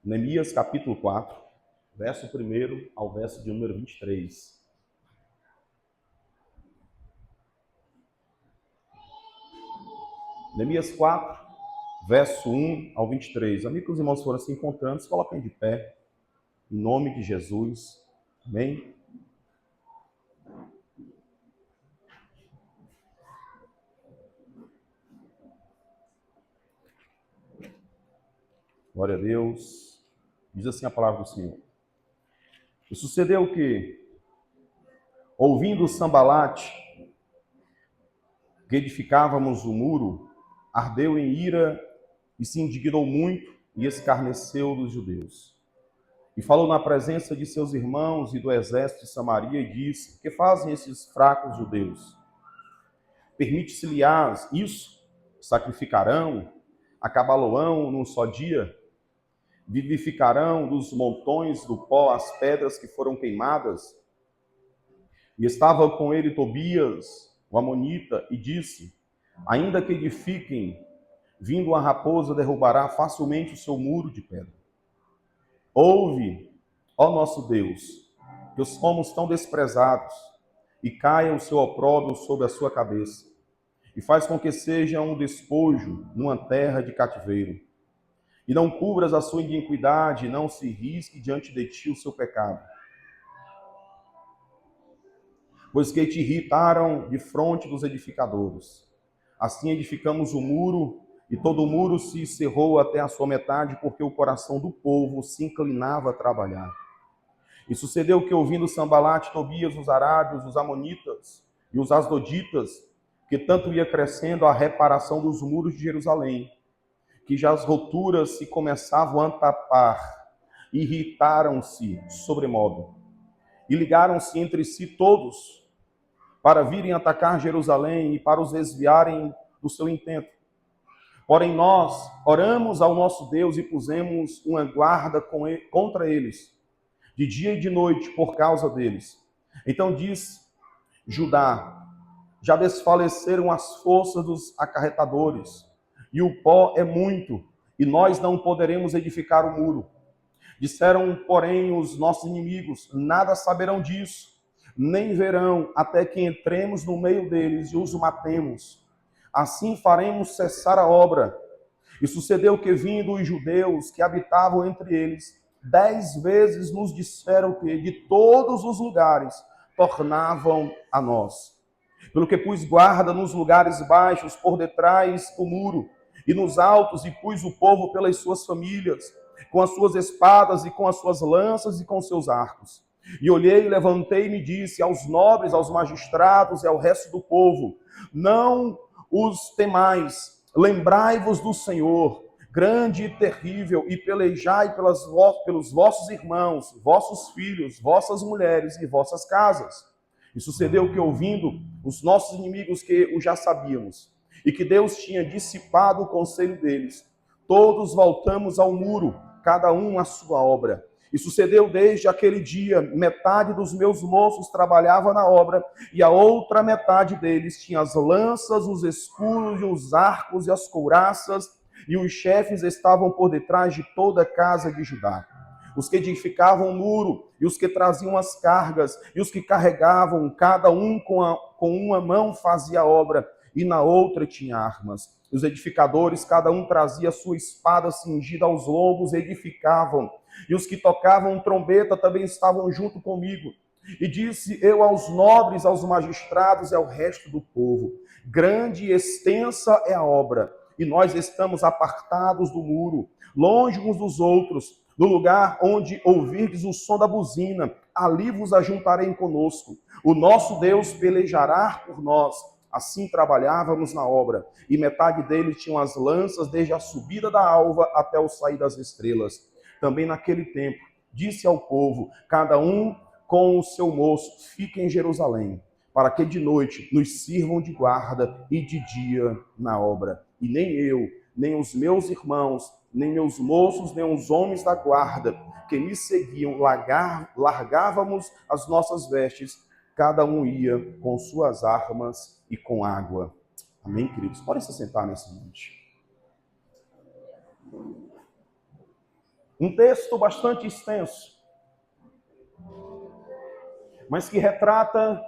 Neemias capítulo 4, verso 1 ao verso de número 23. Neemias 4, verso 1 ao 23. Amigos, que os irmãos foram se encontrando, se coloquem de pé, em nome de Jesus. Amém? Glória a Deus. Diz assim a palavra do Senhor. E sucedeu que, ouvindo Sambalate, que edificávamos o muro, ardeu em ira e se indignou muito e escarneceu dos judeus. E falou na presença de seus irmãos e do exército de Samaria e disse: que fazem esses fracos judeus? Permite-se-lhes isso? Sacrificarão? Acabá-lo-ão num só dia? Vivificarão dos montões do pó as pedras que foram queimadas? E estava com ele Tobias, o amonita, e disse: ainda que edifiquem, vindo a raposa derrubará facilmente o seu muro de pedra. Ouve, ó nosso Deus, que os somos tão desprezados, e caia o seu opróbrio sobre a sua cabeça, e faz com que seja um despojo numa terra de cativeiro. E não cubras a sua iniquidade, e não se risque diante de ti o seu pecado. Pois que te irritaram de fronte dos edificadores. Assim edificamos o muro, e todo o muro se cerrou até a sua metade, porque o coração do povo se inclinava a trabalhar. E sucedeu que, ouvindo Sambalate, Tobias, os arábios, os amonitas e os asdoditas, que tanto ia crescendo a reparação dos muros de Jerusalém, que já as roturas se começavam a tapar, irritaram-se sobremodo, e ligaram-se entre si todos, para virem atacar Jerusalém e para os desviarem do seu intento. Porém nós oramos ao nosso Deus e pusemos uma guarda contra eles, de dia e de noite, por causa deles. Então diz Judá: já desfaleceram as forças dos acarretadores, e o pó é muito, e nós não poderemos edificar o muro. Disseram, porém, os nossos inimigos: nada saberão disso, nem verão, até que entremos no meio deles e os matemos. Assim faremos cessar a obra. E sucedeu que, vindo os judeus que habitavam entre eles, 10 vezes nos disseram que de todos os lugares tornavam a nós. Pelo que pus guarda nos lugares baixos, por detrás do muro, e nos altos, e pus o povo pelas suas famílias, com as suas espadas, e com as suas lanças, e com seus arcos. E olhei, levantei-me e disse aos nobres, aos magistrados e ao resto do povo: não os temais, lembrai-vos do Senhor, grande e terrível, e pelejai pelos vossos irmãos, vossos filhos, vossas mulheres e vossas casas. E sucedeu que, ouvindo os nossos inimigos que o já sabíamos, e que Deus tinha dissipado o conselho deles, todos voltamos ao muro, cada um à sua obra. E sucedeu desde aquele dia, metade dos meus moços trabalhava na obra, e a outra metade deles tinha as lanças, os escudos, os arcos e as couraças, e os chefes estavam por detrás de toda a casa de Judá. Os que edificavam o muro, e os que traziam as cargas, e os que carregavam, cada um com uma mão fazia a obra, e na outra tinha armas. Os edificadores, cada um trazia sua espada cingida aos lombos, e edificavam. E os que tocavam trombeta também estavam junto comigo. E disse eu aos nobres, aos magistrados e ao resto do povo: grande e extensa é a obra, e nós estamos apartados do muro, longe uns dos outros. No lugar onde ouvirdes o som da buzina, ali vos ajuntarei conosco. O nosso Deus pelejará por nós. Assim trabalhávamos na obra, e metade deles tinham as lanças desde a subida da alva até o sair das estrelas. Também naquele tempo, disse ao povo: cada um com o seu moço fique em Jerusalém, para que de noite nos sirvam de guarda e de dia na obra. E nem eu, nem os meus irmãos, nem meus moços, nem os homens da guarda que me seguiam, largávamos as nossas vestes, cada um ia com suas armas e com água. Amém, queridos? Podem se sentar nessa noite. Um texto bastante extenso, mas que retrata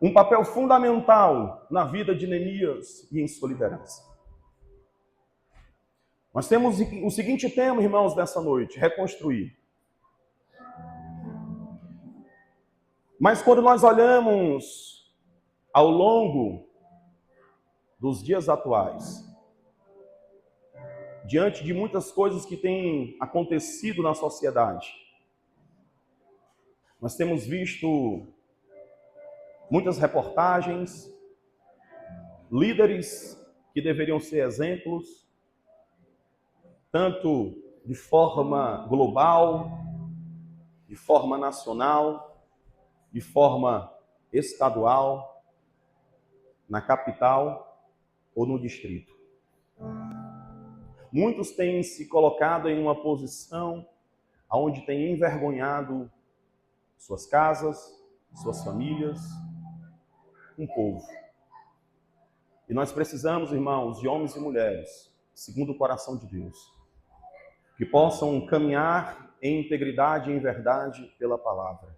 um papel fundamental na vida de Neemias e em sua liderança. Nós temos o seguinte tema, irmãos, dessa noite: reconstruir. Mas quando nós olhamos ao longo dos dias atuais, diante de muitas coisas que têm acontecido na sociedade, nós temos visto muitas reportagens, líderes que deveriam ser exemplos, tanto de forma global, de forma nacional, de forma estadual, na capital ou no distrito. Muitos têm se colocado em uma posição onde têm envergonhado suas casas, suas famílias, um povo. E nós precisamos, irmãos, de homens e mulheres, segundo o coração de Deus, que possam caminhar em integridade e em verdade pela palavra.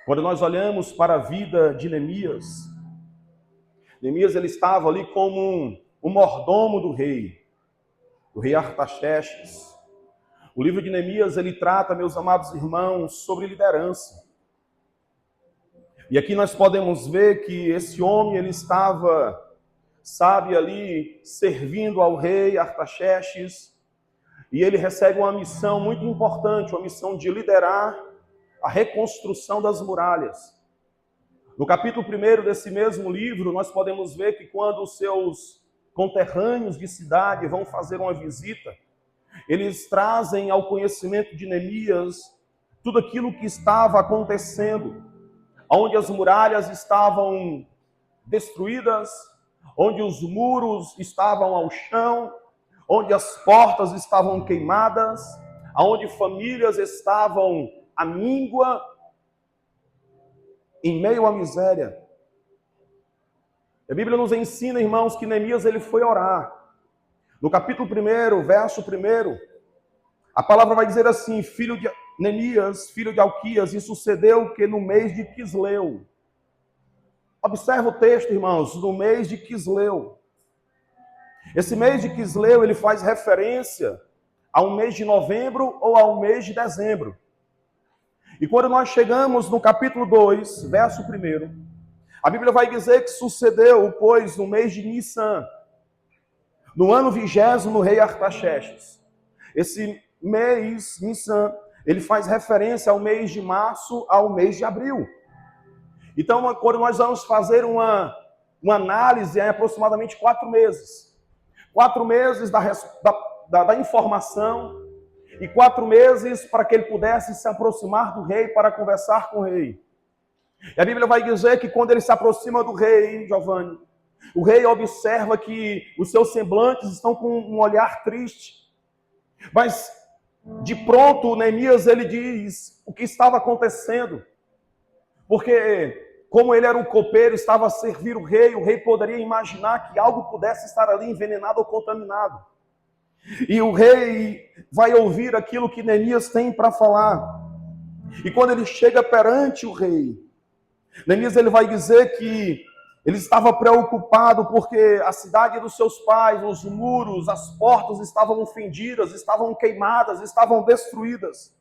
Quando nós olhamos para a vida de Neemias, ele estava ali como um mordomo do rei Artaxerxes. O livro de Neemias, ele trata, meus amados irmãos, sobre liderança. E aqui nós podemos ver que esse homem, ele estava, ali, servindo ao rei Artaxerxes, e ele recebe uma missão muito importante, uma missão de liderar a reconstrução das muralhas. No capítulo 1 desse mesmo livro, nós podemos ver que quando os seus conterrâneos de cidade vão fazer uma visita, eles trazem ao conhecimento de Neemias tudo aquilo que estava acontecendo, onde as muralhas estavam destruídas, onde os muros estavam ao chão, onde as portas estavam queimadas, onde famílias estavam à míngua, em meio à miséria. A Bíblia nos ensina, irmãos, que Neemias ele foi orar. No capítulo 1, verso 1, a palavra vai dizer assim: Neemias, filho de Alquias, e sucedeu que no mês de Quisleu. Observa o texto, irmãos, no mês de Quisleu. Esse mês de Quisleu, ele faz referência ao mês de novembro ou ao mês de dezembro. E quando nós chegamos no capítulo 2, verso 1, a Bíblia vai dizer que sucedeu, pois, no mês de Nissan, no ano 20º, no rei Artaxerxes. Esse mês, Nissan, ele faz referência ao mês de março, ao mês de abril. Então, quando nós vamos fazer uma análise, é aproximadamente 4 meses. 4 meses da informação e 4 meses para que ele pudesse se aproximar do rei para conversar com o rei. E a Bíblia vai dizer que quando ele se aproxima do rei, Giovanni, o rei observa que os seus semblantes estão com um olhar triste. Mas, de pronto, Neemias, ele diz o que estava acontecendo. Porque, como ele era um copeiro, estava a servir o rei poderia imaginar que algo pudesse estar ali envenenado ou contaminado. E o rei vai ouvir aquilo que Neemias tem para falar. E quando ele chega perante o rei, Neemias ele vai dizer que ele estava preocupado porque a cidade dos seus pais, os muros, as portas estavam fendidas, estavam queimadas, estavam destruídas.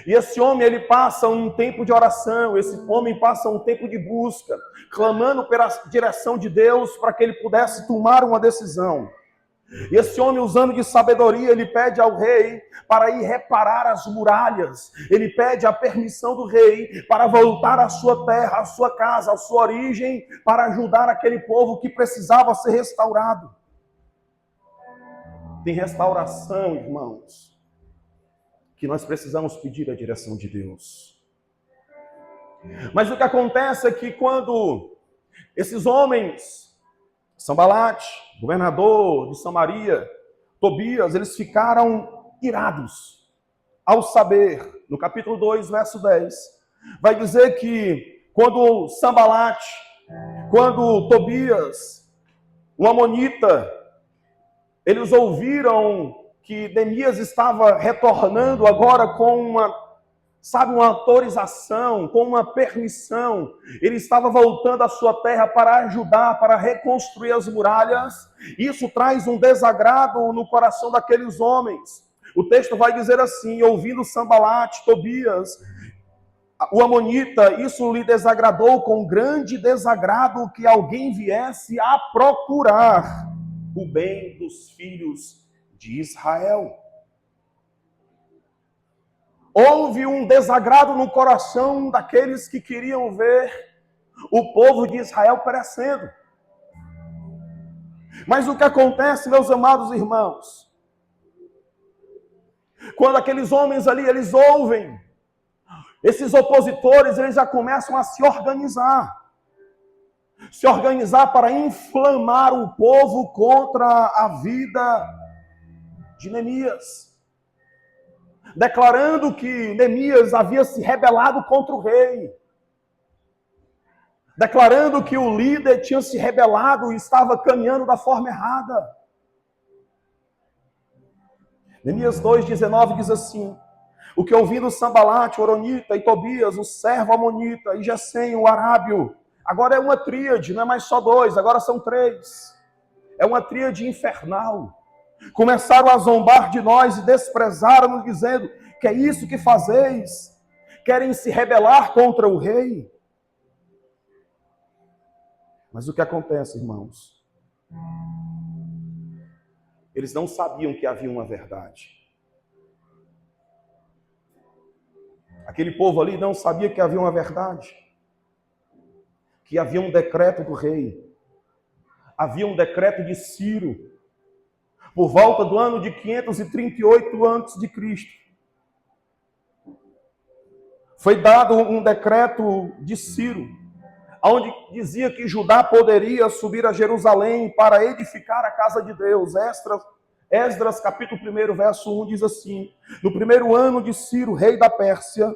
E esse homem, ele passa um tempo de oração, esse homem passa um tempo de busca, clamando pela direção de Deus para que ele pudesse tomar uma decisão. E esse homem, usando de sabedoria, ele pede ao rei para ir reparar as muralhas. Ele pede a permissão do rei para voltar à sua terra, à sua casa, à sua origem, para ajudar aquele povo que precisava ser restaurado. Tem restauração, irmãos, que nós precisamos pedir a direção de Deus. Mas o que acontece é que quando esses homens, Sanbalate, governador de Samaria, Tobias, eles ficaram irados ao saber, no capítulo 2, verso 10, vai dizer que quando Sanbalate, quando Tobias, um amonita, Eles ouviram que Neemias estava retornando agora com uma autorização, com uma permissão. Ele estava voltando à sua terra para ajudar, para reconstruir as muralhas. Isso traz um desagrado no coração daqueles homens. O texto vai dizer assim: ouvindo Sambalate, Tobias, o amonita, isso lhe desagradou com grande desagrado que alguém viesse a procurar o bem dos filhos de Israel. Houve um desagrado no coração daqueles que queriam ver o povo de Israel perecendo. Mas o que acontece, meus amados irmãos? Quando aqueles homens ali, eles ouvem, esses opositores, eles já começam a se organizar para inflamar o povo contra a vida de Neemias, declarando que Neemias havia se rebelado contra o rei, declarando que o líder tinha se rebelado e estava caminhando da forma errada. Neemias 2,19 diz assim: o que ouvindo Sambalate, o Horonita, e Tobias, o servo amonita, e Gesem, o arábio, agora é uma tríade, não é mais só dois, agora são três. É uma tríade infernal. Começaram a zombar de nós e desprezaram-nos, dizendo: que é isso que fazeis? Querem se rebelar contra o rei? Mas o que acontece, irmãos? Eles não sabiam que havia uma verdade. Aquele povo ali não sabia que havia uma verdade. Que havia um decreto do rei. Havia um decreto de Ciro. Por volta do ano de 538 a.C. Foi dado um decreto de Ciro, onde dizia que Judá poderia subir a Jerusalém para edificar a casa de Deus. Esdras capítulo 1, verso 1 diz assim: no primeiro ano de Ciro, rei da Pérsia,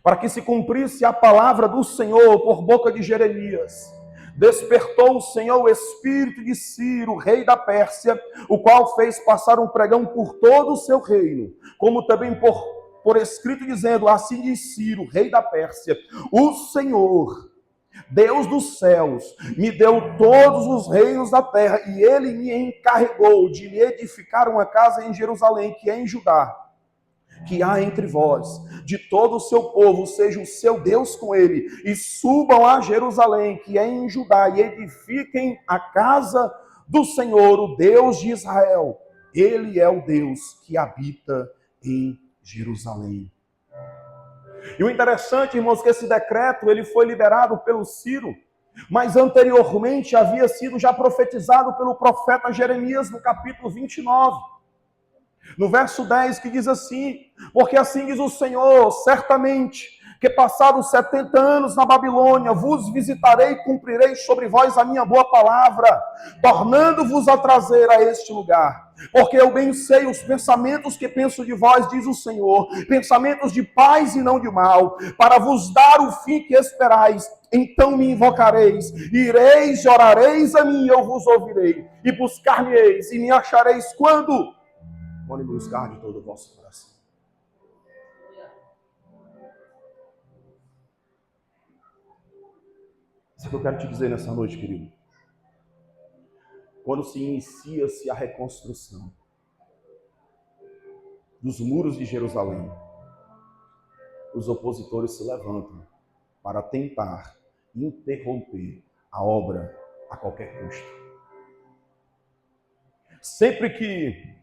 para que se cumprisse a palavra do Senhor por boca de Jeremias, despertou o Senhor o espírito de Ciro, rei da Pérsia, o qual fez passar um pregão por todo o seu reino, como também por escrito, dizendo: assim diz Ciro, rei da Pérsia, o Senhor, Deus dos céus, me deu todos os reinos da terra, e ele me encarregou de lhe edificar uma casa em Jerusalém, que é em Judá, que há entre vós, de todo o seu povo, seja o seu Deus com ele, e subam a Jerusalém, que é em Judá, e edifiquem a casa do Senhor, o Deus de Israel. Ele é o Deus que habita em Jerusalém. E o interessante, irmãos, que esse decreto ele foi liberado pelo Ciro, mas anteriormente havia sido já profetizado pelo profeta Jeremias no capítulo 29. No verso 10 que diz assim: porque assim diz o Senhor, certamente que passados 70 anos na Babilônia, vos visitarei e cumprirei sobre vós a minha boa palavra, tornando-vos a trazer a este lugar. Porque eu bem sei os pensamentos que penso de vós, diz o Senhor, pensamentos de paz e não de mal, para vos dar o fim que esperais. Então me invocareis, ireis e orareis a mim, eu vos ouvirei, e buscar-me-eis, e me achareis quando? Quando me buscar de todo o vosso coração. Isso é o que eu quero te dizer nessa noite, querido. Quando se inicia-se a reconstrução dos muros de Jerusalém, os opositores se levantam para tentar interromper a obra a qualquer custo. Sempre que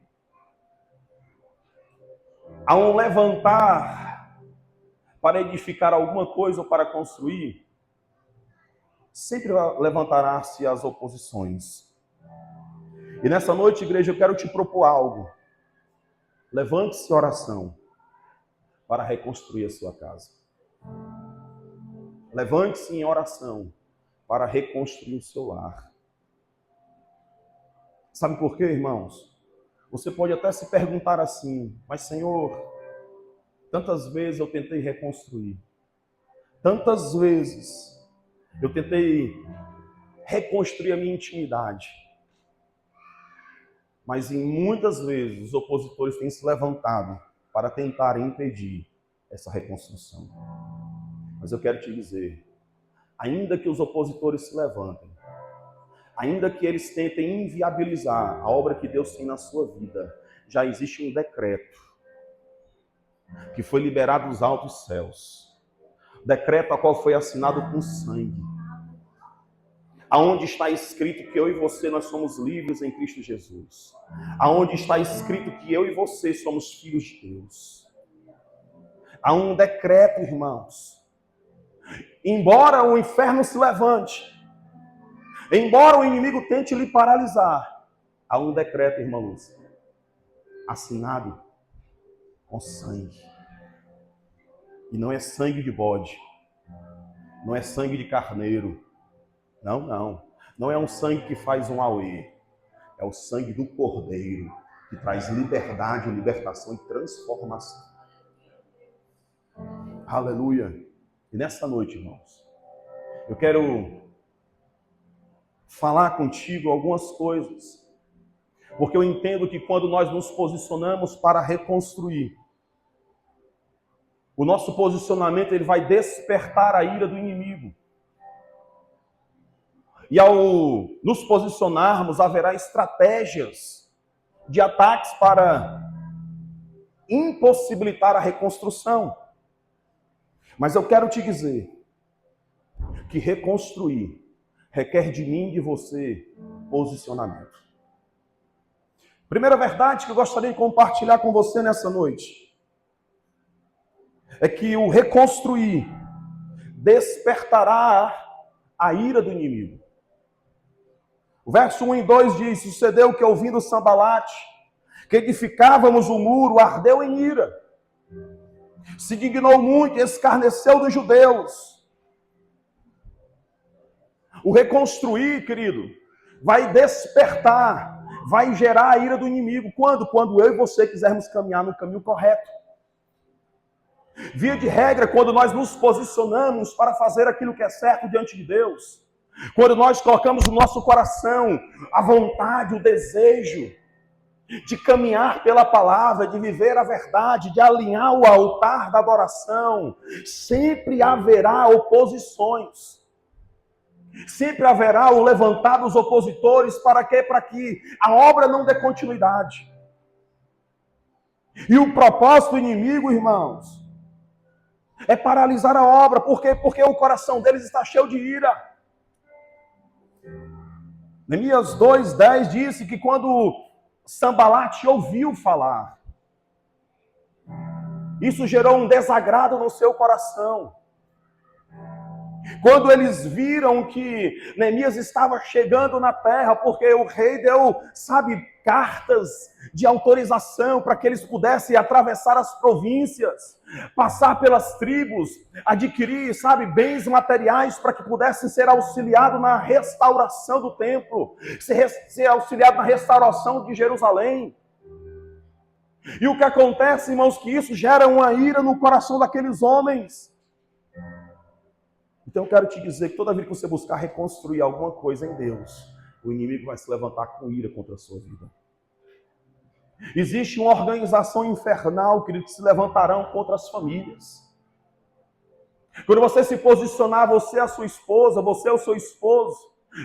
há um levantar para edificar alguma coisa ou para construir, sempre levantará-se as oposições. E nessa noite, igreja, eu quero te propor algo. Levante-se em oração para reconstruir a sua casa. Levante-se em oração para reconstruir o seu lar. Sabe por quê, irmãos? Você pode até se perguntar assim: mas Senhor, tantas vezes eu tentei reconstruir. Tantas vezes eu tentei reconstruir a minha intimidade. Mas em muitas vezes os opositores têm se levantado para tentar impedir essa reconstrução. Mas eu quero te dizer, ainda que os opositores se levantem, ainda que eles tentem inviabilizar a obra que Deus tem na sua vida, já existe um decreto que foi liberado dos altos céus. Decreto a qual foi assinado com sangue. Aonde está escrito que eu e você nós somos livres em Cristo Jesus. Aonde está escrito que eu e você somos filhos de Deus. Há um decreto, irmãos. Embora o inferno se levante, embora o inimigo tente lhe paralisar, há um decreto, irmã Lúcia, assinado com sangue. E não é sangue de bode, não é sangue de carneiro, não é um sangue que faz um auê, é o sangue do Cordeiro, que traz liberdade, libertação e transformação. Aleluia! E nessa noite, irmãos, eu quero falar contigo algumas coisas, porque eu entendo que quando nós nos posicionamos para reconstruir, o nosso posicionamento ele vai despertar a ira do inimigo. E ao nos posicionarmos, haverá estratégias de ataques para impossibilitar a reconstrução. Mas eu quero te dizer que reconstruir requer de mim e de você posicionamento. Primeira verdade que eu gostaria de compartilhar com você nessa noite é que o reconstruir despertará a ira do inimigo. O verso 1 e 2 diz: sucedeu que ouvindo Sambalate, que edificávamos o muro, ardeu em ira. Se dignou muito e escarneceu dos judeus. O reconstruir, querido, vai despertar, vai gerar a ira do inimigo. Quando? Quando eu e você quisermos caminhar no caminho correto. Via de regra, quando nós nos posicionamos para fazer aquilo que é certo diante de Deus, quando nós colocamos no nosso coração a vontade, o desejo de caminhar pela palavra, de viver a verdade, de alinhar o altar da adoração, sempre haverá oposições. Sempre haverá o levantar dos opositores. Para quê? Para que a obra não dê continuidade. E o propósito do inimigo, irmãos, é paralisar a obra. Por quê? Porque o coração deles está cheio de ira. Neemias 2:10 disse que quando Sambalate ouviu falar, isso gerou um desagrado no seu coração. Quando eles viram que Neemias estava chegando na terra, porque o rei deu, cartas de autorização para que eles pudessem atravessar as províncias, passar pelas tribos, adquirir, bens materiais para que pudessem ser auxiliados na restauração do templo, ser auxiliados na restauração de Jerusalém. E o que acontece, irmãos, que isso gera uma ira no coração daqueles homens. Então eu quero te dizer que toda vez que você buscar reconstruir alguma coisa em Deus, o inimigo vai se levantar com ira contra a sua vida. Existe uma organização infernal, querido, que se levantarão contra as famílias. Quando você se posicionar, você é a sua esposa, você é o seu esposo,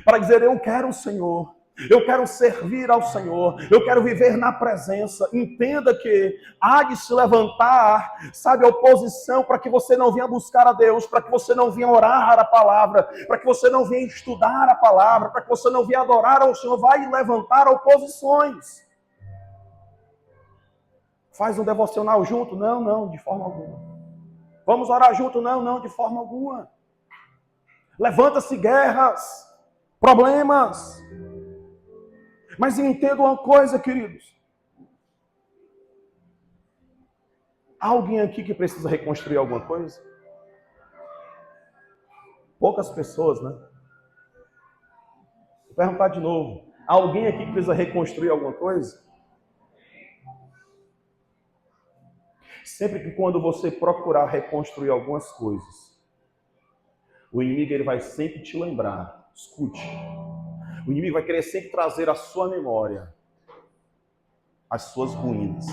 para dizer: eu quero o Senhor, eu quero servir ao Senhor, eu quero viver na presença. Entenda que há de se levantar, a oposição, para que você não venha buscar a Deus, para que você não venha orar a palavra, para que você não venha estudar a palavra, para que você não venha adorar ao Senhor. Vai levantar oposições. Faz um devocional junto? Não, de forma alguma. Vamos orar junto? Não, de forma alguma. Levanta-se guerras, problemas. Mas entenda uma coisa, queridos. Há alguém aqui que precisa reconstruir alguma coisa? Poucas pessoas, né? Vou perguntar de novo. Há alguém aqui que precisa reconstruir alguma coisa? Sempre que quando você procurar reconstruir algumas coisas, o inimigo ele vai sempre te lembrar. Escute. O inimigo vai querer sempre trazer à sua memória as suas ruínas.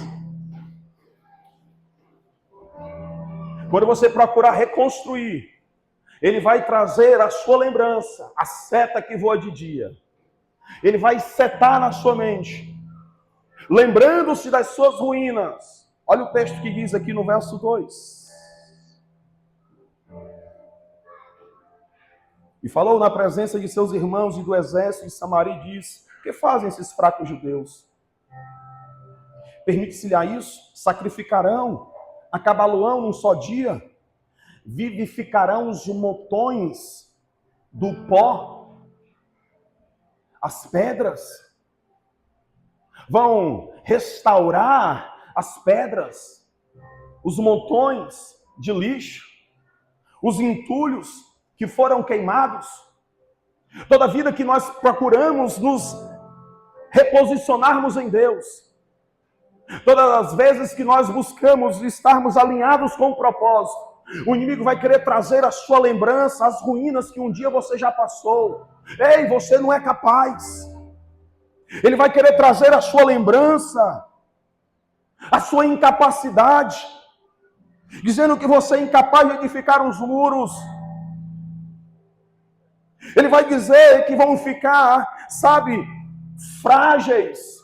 Quando você procurar reconstruir, ele vai trazer a sua lembrança, a seta que voa de dia. Ele vai setar na sua mente, lembrando-se das suas ruínas. Olha o texto que diz aqui no verso 2. E falou na presença de seus irmãos e do exército de Samaria e disse: o que fazem esses fracos judeus? Permite-se-lhe a isso? Sacrificarão, acabá-lo-ão num só dia? Vivificarão os motões do pó, as pedras? Vão restaurar as pedras, os montões de lixo, os entulhos que foram queimados? Toda vida que nós procuramos nos reposicionarmos em Deus, todas as vezes que nós buscamos estarmos alinhados com o propósito, o inimigo vai querer trazer à sua lembrança as ruínas que um dia você já passou. Ei, você não é capaz. Ele vai querer trazer à sua lembrança a sua incapacidade, dizendo que você é incapaz de edificar os muros. Ele vai dizer que vão ficar, frágeis.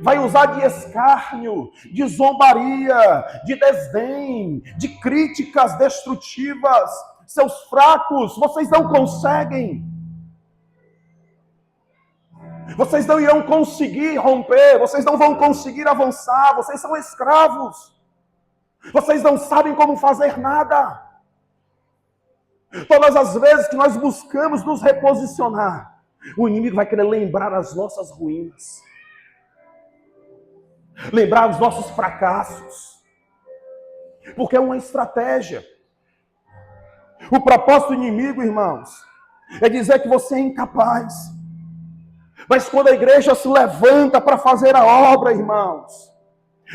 Vai usar de escárnio, de zombaria, de desdém, de críticas destrutivas. Seus fracos, vocês não conseguem. Vocês não irão conseguir romper, vocês não vão conseguir avançar, vocês são escravos. Vocês não sabem como fazer nada. Todas as vezes que nós buscamos nos reposicionar, o inimigo vai querer lembrar as nossas ruínas, lembrar os nossos fracassos, porque é uma estratégia. O propósito do inimigo, irmãos, é dizer que você é incapaz. Mas quando a igreja se levanta para fazer a obra, irmãos,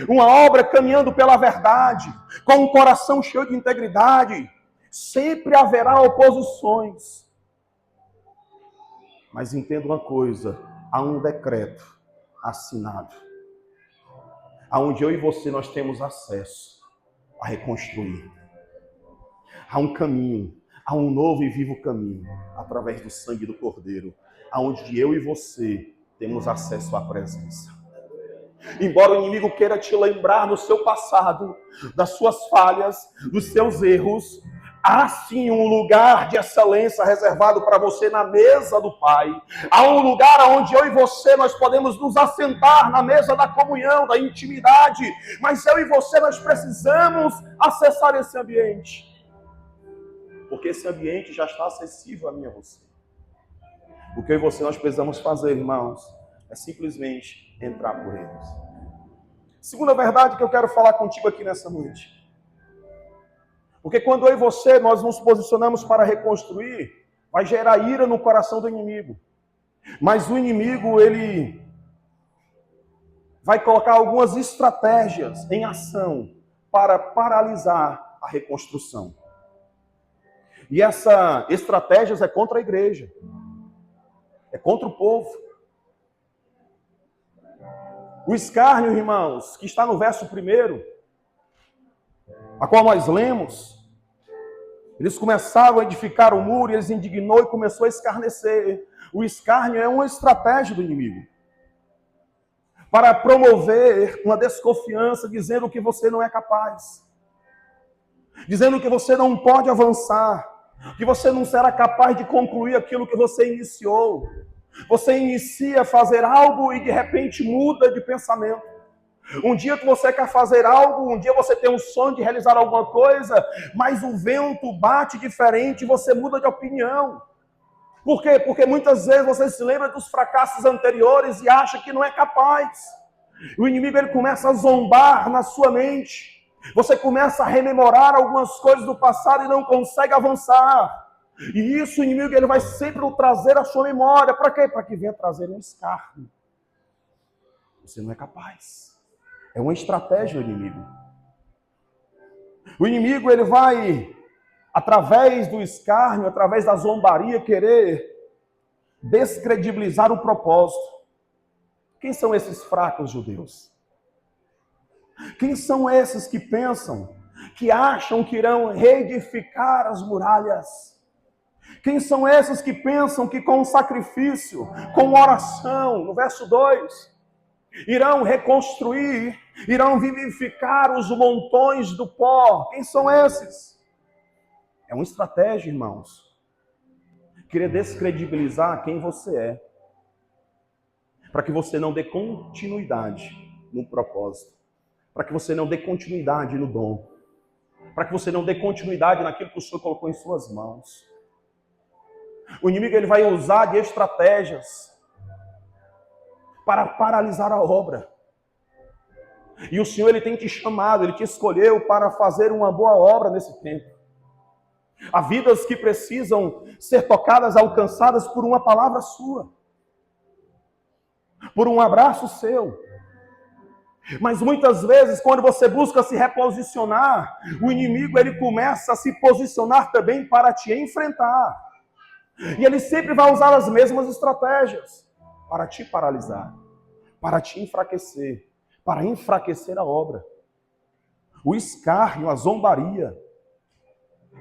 uma obra caminhando pela verdade, com um coração cheio de integridade, sempre haverá oposições. Mas entenda uma coisa, há um decreto assinado, aonde eu e você nós temos acesso a reconstruir. Há um caminho, há um novo e vivo caminho, através do sangue do Cordeiro, aonde eu e você temos acesso à presença. Embora o inimigo queira te lembrar no seu passado, das suas falhas, dos seus erros, há sim um lugar de excelência reservado para você na mesa do Pai. Há um lugar onde eu e você nós podemos nos assentar na mesa da comunhão, da intimidade. Mas eu e você nós precisamos acessar esse ambiente. Porque esse ambiente já está acessível a mim e a você. O que eu e você nós precisamos fazer, irmãos, é simplesmente entrar por eles. Segunda verdade que eu quero falar contigo aqui nessa noite. Porque quando eu e você, nós nos posicionamos para reconstruir, vai gerar ira no coração do inimigo. Mas o inimigo, ele vai colocar algumas estratégias em ação para paralisar a reconstrução. E essa estratégia é contra a igreja. É contra o povo. O escárnio, irmãos, que está no verso 1, a qual nós lemos, eles começaram a edificar o muro e eles indignou e começou a escarnecer. O escárnio é uma estratégia do inimigo para promover uma desconfiança, dizendo que você não é capaz, dizendo que você não pode avançar, que você não será capaz de concluir aquilo que você iniciou. Você inicia a fazer algo e de repente muda de pensamento. Um dia que você quer fazer algo, um dia você tem um sonho de realizar alguma coisa, mas o vento bate diferente e você muda de opinião. Por quê? Porque muitas vezes você se lembra dos fracassos anteriores e acha que não é capaz. O inimigo ele começa a zombar na sua mente. Você começa a rememorar algumas coisas do passado e não consegue avançar. E isso o inimigo ele vai sempre trazer à sua memória. Para quê? Para que venha trazer um escárnio. Você não é capaz. É uma estratégia do inimigo. O inimigo ele vai, através do escárnio, através da zombaria, querer descredibilizar o propósito. Quem são esses fracos judeus? Quem são esses que pensam, que acham que irão reedificar as muralhas? Quem são esses que pensam que com sacrifício, com oração, no verso 2, irão reconstruir, irão vivificar os montões do pó? Quem são esses? É uma estratégia, irmãos. Querer descredibilizar quem você é, para que você não dê continuidade no propósito, para que você não dê continuidade no dom, para que você não dê continuidade naquilo que o Senhor colocou em suas mãos. O inimigo ele vai usar de estratégias para paralisar a obra. E o Senhor ele tem te chamado, ele te escolheu para fazer uma boa obra nesse tempo. Há vidas que precisam ser tocadas, alcançadas por uma palavra sua, por um abraço seu. Mas muitas vezes, quando você busca se reposicionar, o inimigo ele começa a se posicionar também para te enfrentar. E ele sempre vai usar as mesmas estratégias para te paralisar, para te enfraquecer, para enfraquecer a obra. O escárnio, a zombaria,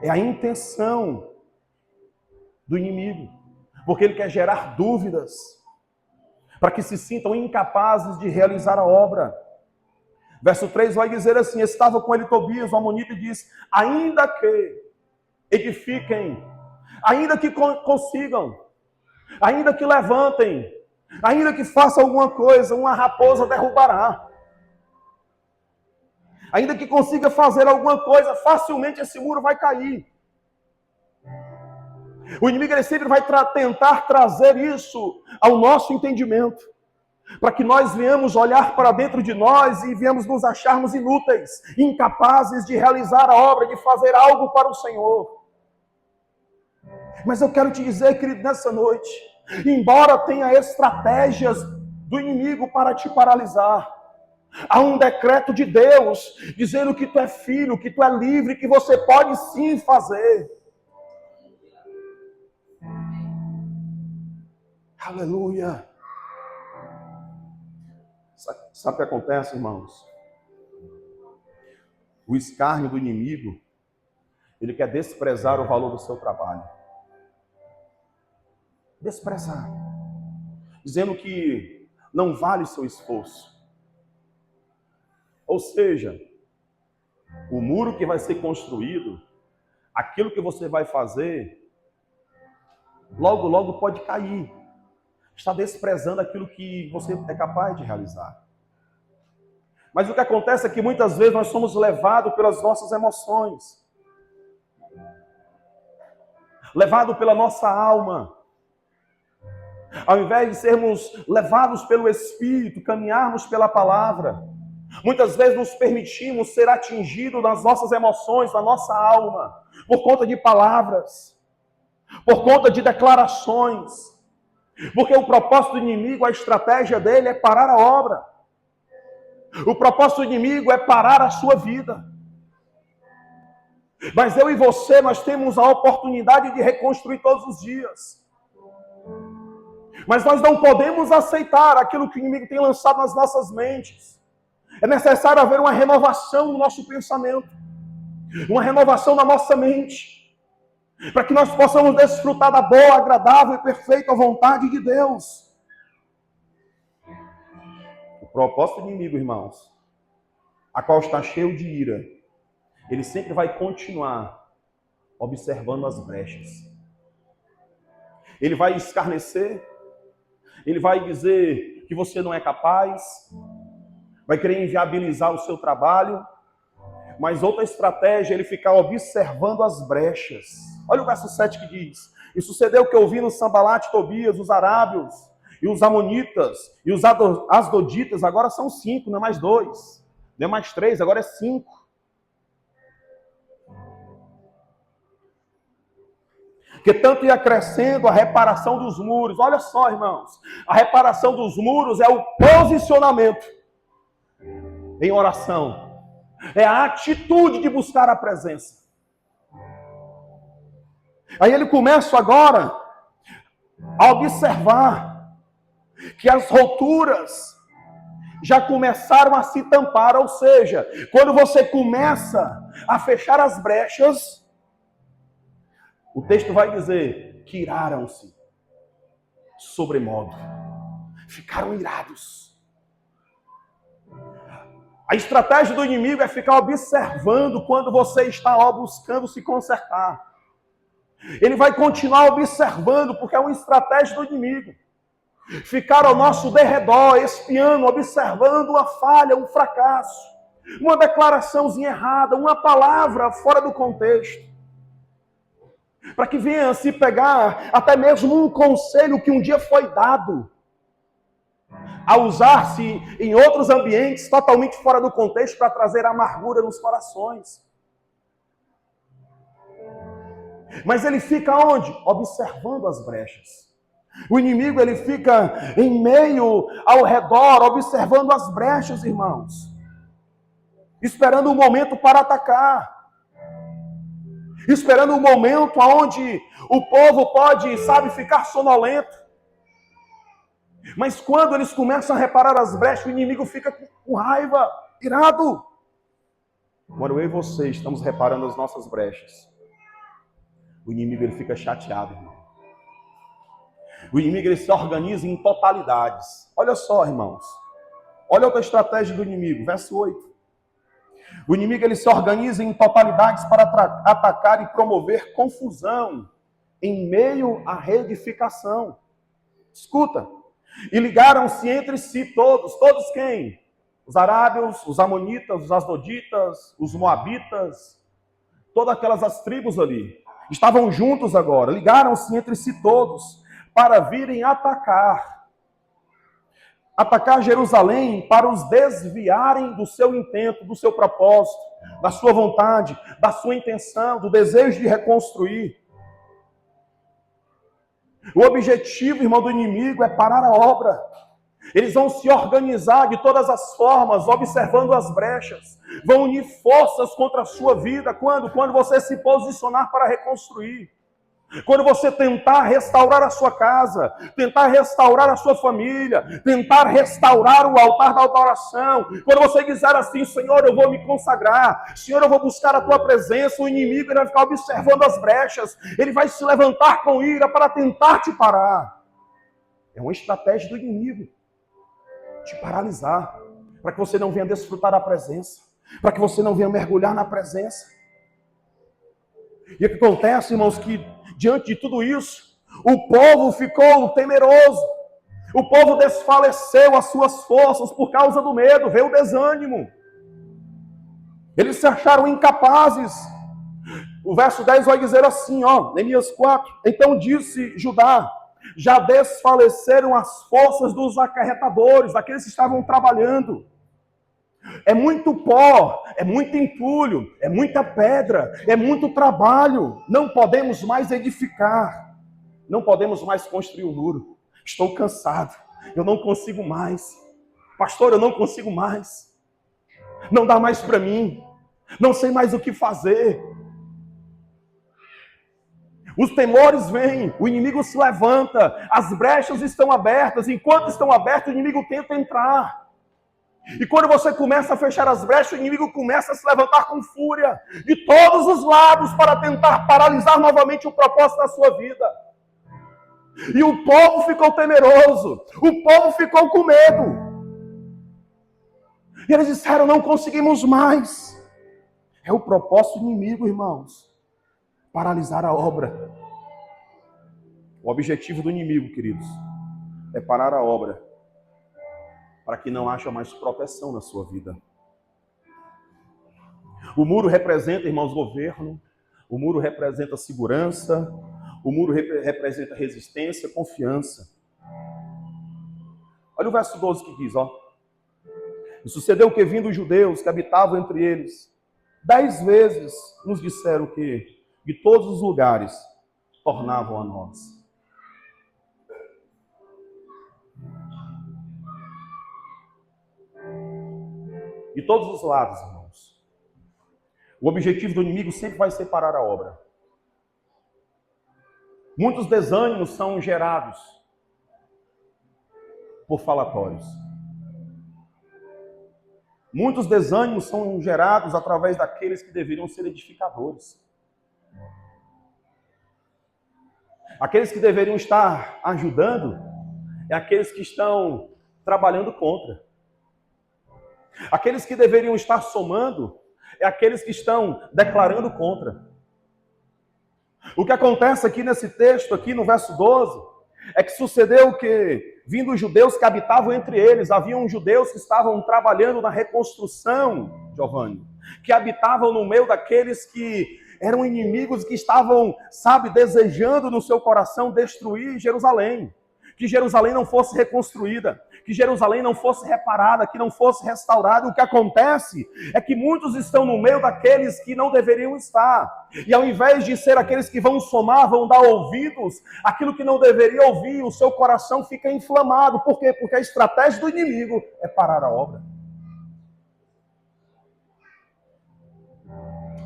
é a intenção do inimigo, porque ele quer gerar dúvidas, para que se sintam incapazes de realizar a obra. Verso 3 vai dizer assim: estava com ele Tobias, o amonita, e diz: ainda que edifiquem, ainda que consigam, ainda que levantem, ainda que façam alguma coisa, uma raposa derrubará. Ainda que consiga fazer alguma coisa, facilmente esse muro vai cair. O inimigo ele sempre vai tentar trazer isso ao nosso entendimento, para que nós venhamos olhar para dentro de nós e venhamos nos acharmos inúteis, incapazes de realizar a obra, de fazer algo para o Senhor. Mas eu quero te dizer, querido, nessa noite, embora tenha estratégias do inimigo para te paralisar, há um decreto de Deus dizendo que tu é filho, que tu é livre, que você pode sim fazer. Aleluia. Sabe o que acontece, irmãos? O escárnio do inimigo, ele quer desprezar o valor do seu trabalho. Desprezar. Dizendo que não vale o seu esforço. Ou seja, o muro que vai ser construído, aquilo que você vai fazer, logo, logo pode cair. Está desprezando aquilo que você é capaz de realizar. Mas o que acontece é que muitas vezes nós somos levados pelas nossas emoções, levados pela nossa alma, ao invés de sermos levados pelo Espírito, caminharmos pela palavra. Muitas vezes nos permitimos ser atingidos nas nossas emoções, na nossa alma, por conta de palavras, por conta de declarações, porque o propósito do inimigo, a estratégia dele é parar a obra. O propósito do inimigo é parar a sua vida. Mas eu e você, nós temos a oportunidade de reconstruir todos os dias. Mas nós não podemos aceitar aquilo que o inimigo tem lançado nas nossas mentes. É necessário haver uma renovação no nosso pensamento, uma renovação na nossa mente, para que nós possamos desfrutar da boa, agradável e perfeita vontade de Deus. O propósito do inimigo, irmãos, a qual está cheio de ira, ele sempre vai continuar observando as brechas. Ele vai escarnecer, ele vai dizer que você não é capaz, vai querer inviabilizar o seu trabalho, mas outra estratégia é ele ficar observando as brechas. Olha o verso 7 que diz: e sucedeu que ouvindo Sambalate, Tobias, os arábios, e os amonitas, e os asdoditas, agora são 5, não é mais 2, não é mais 3, agora é 5. Que tanto ia crescendo a reparação dos muros. Olha só, irmãos, a reparação dos muros é o posicionamento em oração. É a atitude de buscar a presença. Aí ele começa agora a observar que as rupturas já começaram a se tampar, ou seja, quando você começa a fechar as brechas, o texto vai dizer que iraram-se sobremodo, ficaram irados. A estratégia do inimigo é ficar observando quando você está buscando se consertar. Ele vai continuar observando, porque é uma estratégia do inimigo. Ficar ao nosso derredor, espiando, observando uma falha, um fracasso, uma declaraçãozinha errada, uma palavra fora do contexto. Para que venha se pegar até mesmo um conselho que um dia foi dado, a usar-se em outros ambientes totalmente fora do contexto para trazer amargura nos corações. Mas ele fica onde? Observando as brechas. O inimigo, ele fica em meio, ao redor, observando as brechas, irmãos. Esperando um momento para atacar. Esperando um momento onde o povo pode, ficar sonolento. Mas quando eles começam a reparar as brechas, o inimigo fica com raiva, irado. Quando eu e você estamos reparando as nossas brechas, o inimigo, ele fica chateado, irmão. O inimigo, ele se organiza em totalidades. Olha só, irmãos. Olha outra estratégia do inimigo, verso 8. O inimigo, ele se organiza em totalidades para atacar e promover confusão em meio à reedificação. Escuta. E ligaram-se entre si todos quem? Os arábios, os amonitas, os asdoditas, os moabitas, todas as tribos ali. Estavam juntos agora, ligaram-se entre si todos para virem atacar Jerusalém, para os desviarem do seu intento, do seu propósito, da sua vontade, da sua intenção, do desejo de reconstruir. O objetivo, irmão, do inimigo é parar a obra. Eles vão se organizar de todas as formas, observando as brechas. Vão unir forças contra a sua vida. Quando? Quando você se posicionar para reconstruir. Quando você tentar restaurar a sua casa, tentar restaurar a sua família, tentar restaurar o altar da adoração, quando você dizer assim, Senhor, eu vou me consagrar, Senhor, eu vou buscar a tua presença, o inimigo, ele vai ficar observando as brechas, ele vai se levantar com ira para tentar te parar. É uma estratégia do inimigo, te paralisar, para que você não venha desfrutar da presença, para que você não venha mergulhar na presença. E o que acontece, irmãos, que diante de tudo isso, o povo ficou temeroso. O povo desfaleceu as suas forças por causa do medo, veio o desânimo. Eles se acharam incapazes. O verso 10 vai dizer assim, Neemias 4. Então disse Judá, já desfaleceram as forças dos acarretadores, daqueles que estavam trabalhando. É muito pó, é muito entulho, é muita pedra, é muito trabalho. Não podemos mais edificar. Não podemos mais construir o muro. Estou cansado. Eu não consigo mais. Pastor, eu não consigo mais. Não dá mais para mim. Não sei mais o que fazer. Os temores vêm, o inimigo se levanta, as brechas estão abertas. Enquanto estão abertas, o inimigo tenta entrar. E quando você começa a fechar as brechas, o inimigo começa a se levantar com fúria de todos os lados para tentar paralisar novamente o propósito da sua vida. E o povo ficou temeroso, o povo ficou com medo. E eles disseram, não conseguimos mais. É o propósito do inimigo, irmãos, paralisar a obra. O objetivo do inimigo, queridos, é parar a obra, para que não haja mais proteção na sua vida. O muro representa, irmãos, governo. O muro representa segurança. O muro representa resistência, confiança. Olha o verso 12 que diz, E sucedeu que, vindo os judeus que habitavam entre eles, 10 vezes nos disseram que de todos os lugares tornavam a nós. De todos os lados, irmãos. O objetivo do inimigo sempre vai ser parar a obra. Muitos desânimos são gerados por falatórios. Muitos desânimos são gerados através daqueles que deveriam ser edificadores. Aqueles que deveriam estar ajudando é aqueles que estão trabalhando contra. Aqueles que deveriam estar somando é aqueles que estão declarando contra. O que acontece aqui nesse texto, aqui no verso 12, é que sucedeu que, vindo os judeus que habitavam entre eles, haviam judeus que estavam trabalhando na reconstrução, Giovanni, que habitavam no meio daqueles que eram inimigos, que estavam, desejando no seu coração destruir Jerusalém. Que Jerusalém não fosse reconstruída, que Jerusalém não fosse reparada, que não fosse restaurada. O que acontece é que muitos estão no meio daqueles que não deveriam estar. E ao invés de ser aqueles que vão somar, vão dar ouvidos, aquilo que não deveria ouvir, o seu coração fica inflamado. Por quê? Porque a estratégia do inimigo é parar a obra.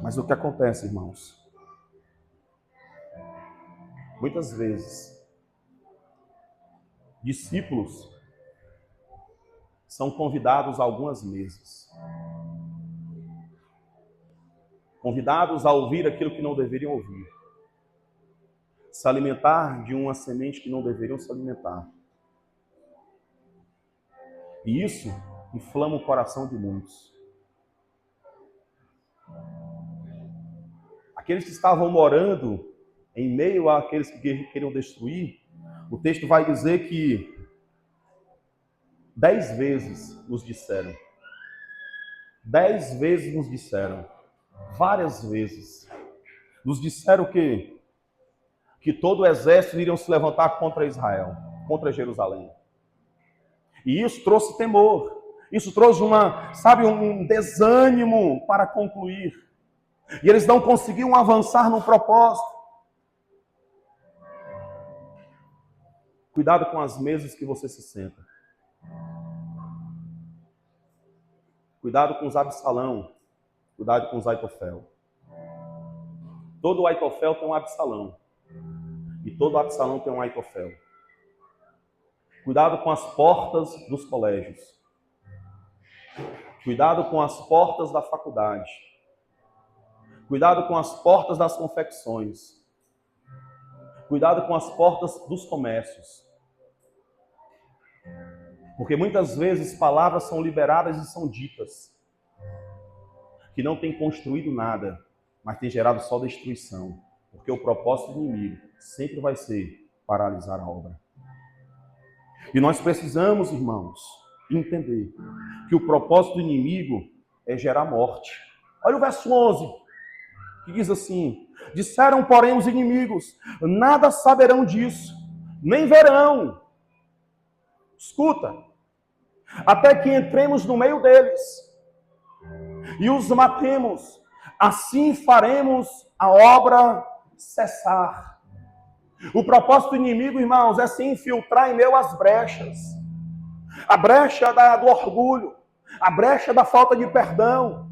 Mas o que acontece, irmãos? Muitas vezes, discípulos são convidados a algumas mesas. Convidados a ouvir aquilo que não deveriam ouvir. Se alimentar de uma semente que não deveriam se alimentar. E isso inflama o coração de muitos. Aqueles que estavam morando em meio àqueles que queriam destruir, o texto vai dizer que 10 vezes nos disseram. 10 vezes nos disseram. Várias vezes. Nos disseram que todo o exército iriam se levantar contra Israel, contra Jerusalém. E isso trouxe temor. Isso trouxe um desânimo para concluir. E eles não conseguiam avançar no propósito. Cuidado com as mesas que você se senta. Cuidado com os Absalão. Cuidado com os Aitofel. Todo Aitofel tem um Absalão. E todo Absalão tem um Aitofel. Cuidado com as portas dos colégios. Cuidado com as portas da faculdade. Cuidado com as portas das confecções. Cuidado com as portas dos comércios. Porque muitas vezes palavras são liberadas e são ditas que não têm construído nada, mas têm gerado só destruição. Porque o propósito do inimigo sempre vai ser paralisar a obra. E nós precisamos, irmãos, entender que o propósito do inimigo é gerar morte. Olha o verso 11, que diz assim: disseram, porém, os inimigos, nada saberão disso, nem verão. Escuta, até que entremos no meio deles e os matemos, assim faremos a obra cessar. O propósito do inimigo, irmãos, é se infiltrar em meio às brechas. A brecha do orgulho, a brecha da falta de perdão,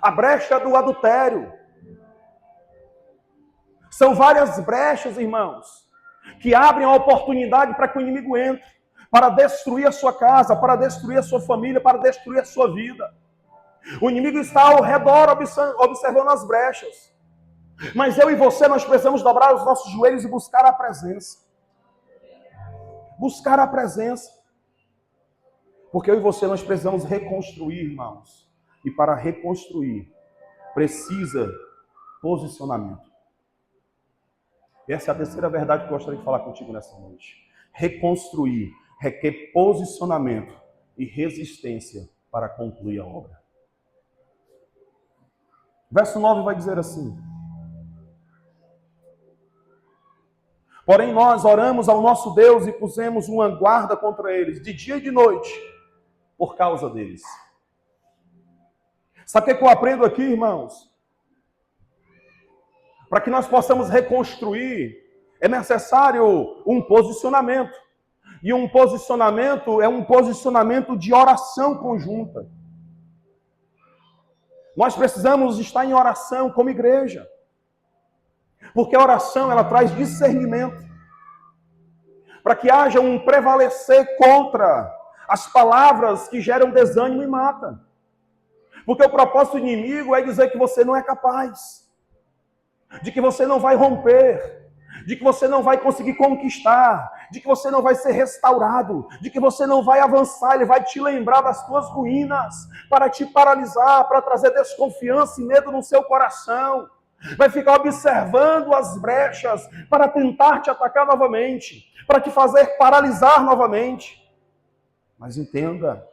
a brecha do adultério. São várias brechas, irmãos, que abrem a oportunidade para que o inimigo entre, para destruir a sua casa, para destruir a sua família, para destruir a sua vida. O inimigo está ao redor observando as brechas. Mas eu e você, nós precisamos dobrar os nossos joelhos e buscar a presença. Buscar a presença. Porque eu e você, nós precisamos reconstruir, irmãos. E para reconstruir, precisa posicionamento. Essa é a terceira verdade que eu gostaria de falar contigo nessa noite. Reconstruir requer posicionamento e resistência para concluir a obra. Verso 9 vai dizer assim: porém nós oramos ao nosso Deus e pusemos uma guarda contra eles, de dia e de noite, por causa deles. Sabe o que eu aprendo aqui, irmãos? Para que nós possamos reconstruir, é necessário um posicionamento. E um posicionamento é um posicionamento de oração conjunta. Nós precisamos estar em oração como igreja. Porque a oração, ela traz discernimento. Para que haja um prevalecer contra As palavras que geram desânimo e matam. Porque o propósito do inimigo é dizer que você não é capaz, de que você não vai romper, de que você não vai conseguir conquistar, de que você não vai ser restaurado, de que você não vai avançar. Ele vai te lembrar das tuas ruínas, para te paralisar, para trazer desconfiança e medo no seu coração. Vai ficar observando as brechas para tentar te atacar novamente, para te fazer paralisar novamente. Mas entenda,